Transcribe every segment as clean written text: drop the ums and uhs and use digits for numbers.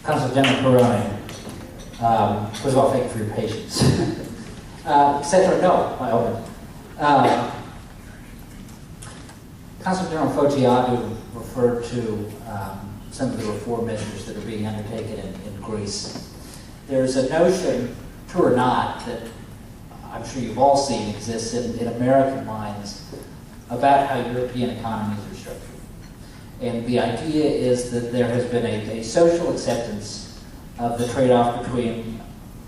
Consul General Perrone, first of all, thank you for your patience. Etc. No, by all means. Consul General Fotiadou referred to some of the reform measures that are being undertaken in Greece. There's a notion, true or not, that I'm sure you've all seen exists in American minds about how European economies are structured. And the idea is that there has been a social acceptance of the trade-off between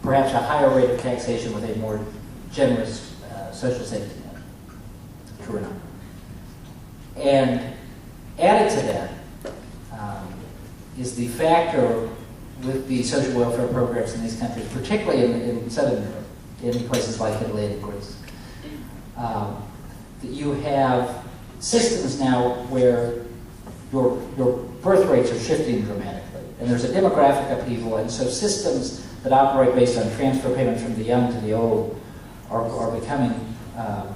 perhaps a higher rate of taxation with a more generous social safety net. True or not? And added to that is the factor with the social welfare programs in these countries, particularly in Southern Europe, in places like Italy and Greece, that you have systems now where your birth rates are shifting dramatically, and there's a demographic upheaval, and so systems that operate based on transfer payments from the young to the old are becoming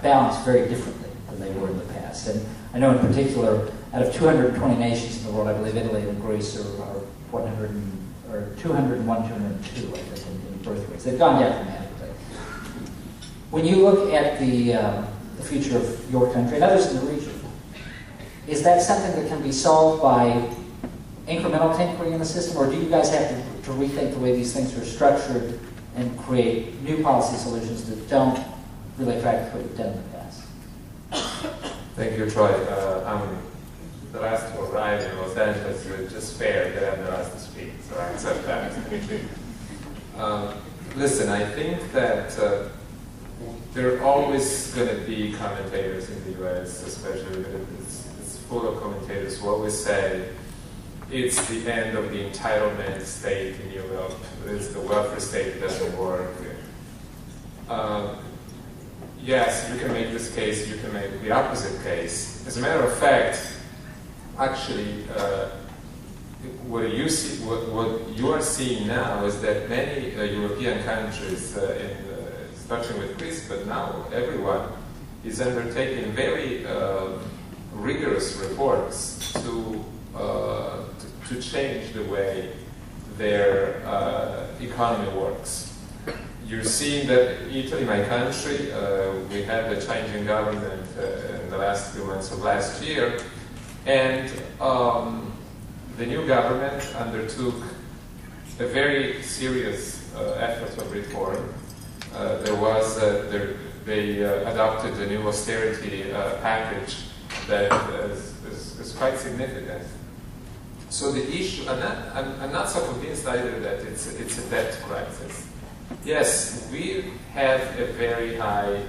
balanced very differently than they were in the past. And I know in particular, out of 220 nations in the world, I believe Italy and Greece are 201, 202, I think, in birth rates. They've gone down dramatically. When you look at the future of your country and others in the region, is that something that can be solved by incremental tinkering in the system, or do you guys have to rethink the way these things are structured and create new policy solutions that don't really track what you've done in the past? Thank you, Troy. I'm the last to arrive in Los Angeles. It's just fair that I'm the last to speak, so I accept that. Listen, I think that there are always going to be commentators in the US, especially that it's full of commentators who always say it's the end of the entitlement state in Europe. It's the welfare state that doesn't work. Yes, you can make this case, you can make the opposite case. As a matter of fact, actually, what you are seeing now is that many European countries, starting with Greece, but now everyone, is undertaking very rigorous reforms to change the way their economy works. You're seeing that Italy, my country, we had the changing government in the last few months of last year, and the new government undertook a very serious effort of reform. They adopted a new austerity package that is quite significant. So the issue, I'm not so convinced either that it's a debt crisis. Yes, we have a very high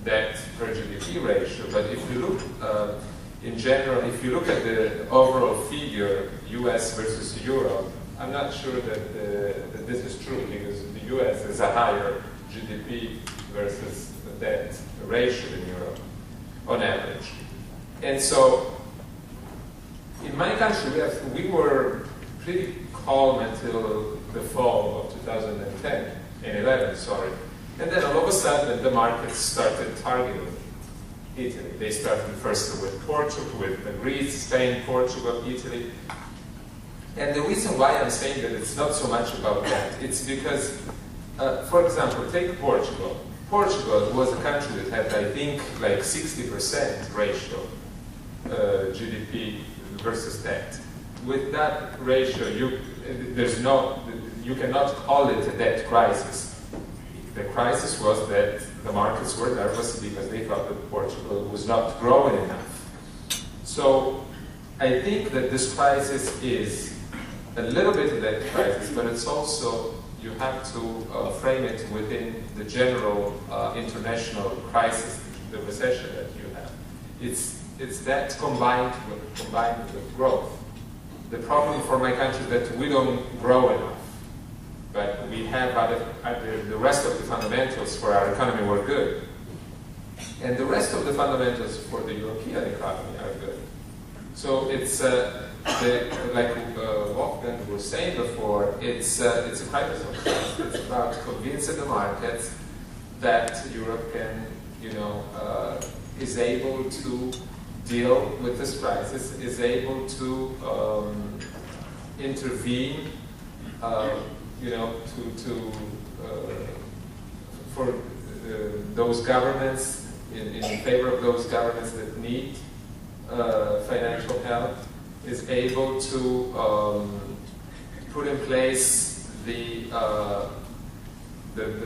debt per GDP ratio, but if you look in general, if you look at the overall figure, US versus Europe, I'm not sure that this is true, because the US has a higher GDP versus the debt ratio in Europe, on average. And so, in my country, we were pretty calm until the fall of 2010 and 11, sorry. And then all of a sudden, the markets started targeting Italy. They started first with Portugal, with Greece, Spain, Portugal, Italy. And the reason why I'm saying that it's not so much about that, it's because, for example, take Portugal. Portugal was a country that had, I think, like 60% ratio GDP versus debt. With that ratio, you cannot call it a debt crisis. The crisis was that the markets were nervous because they thought that Portugal was not growing enough. So I think that this crisis is a little bit of that crisis, but it's also, you have to frame it within the general international crisis, the recession that you have. It's that combined with growth. The problem for my country is that we don't grow enough, but we have the rest of the fundamentals for our economy were good. And the rest of the fundamentals for the European economy are good. So it's, like Wolfgang was saying before, it's a crisis of trust. It's about convincing the markets that Europe can, is able to deal with this crisis, is able to intervene, for those governments, in favor of those governments that need financial help, is able to put in place the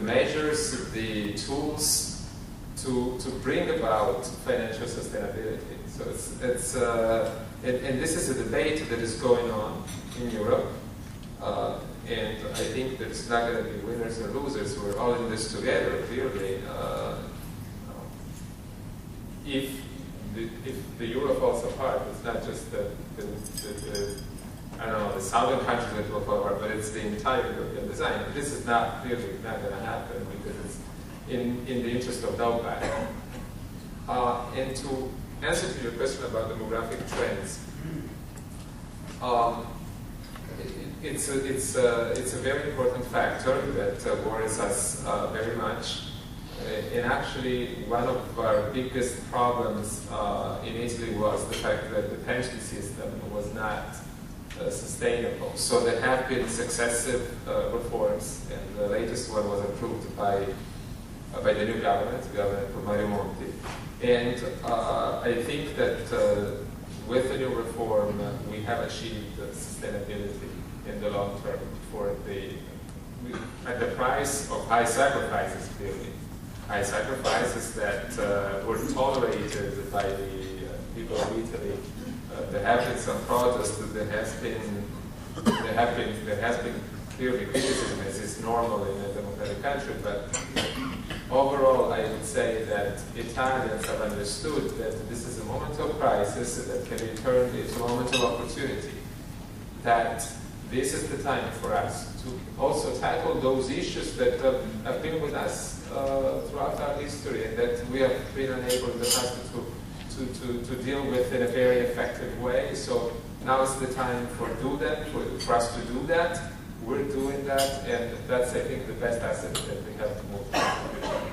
measures, the tools to bring about financial sustainability. So and this is a debate that is going on in Europe, and I think that it's not going to be winners or losers. We're all in this together, clearly. If the euro falls apart, it's not just the southern countries that will fall apart, but it's the entire European design. This is clearly not going to happen because it's in the interest of nobody. And to answer to your question about demographic trends, it's a very important factor that worries us very much. And actually, one of our biggest problems in Italy was the fact that the pension system was not sustainable. So there have been successive reforms, and the latest one was approved by the new government Mario Monti. And I think that with the new reform, we have achieved sustainability in the long term at the price of high sacrifices, clearly. High sacrifices that were tolerated by the people of Italy. There have been some protests. There has been clearly criticism, as is normal in a democratic country. But overall, I would say that Italians have understood that this is a moment of crisis that can be turned into a moment of opportunity. That this is the time for us to also tackle those issues that have been with us throughout our history, and that we have been unable in the past to deal with in a very effective way. So now is the time for us to do that. We're doing that, and that's, I think, the best asset that we have to move forward.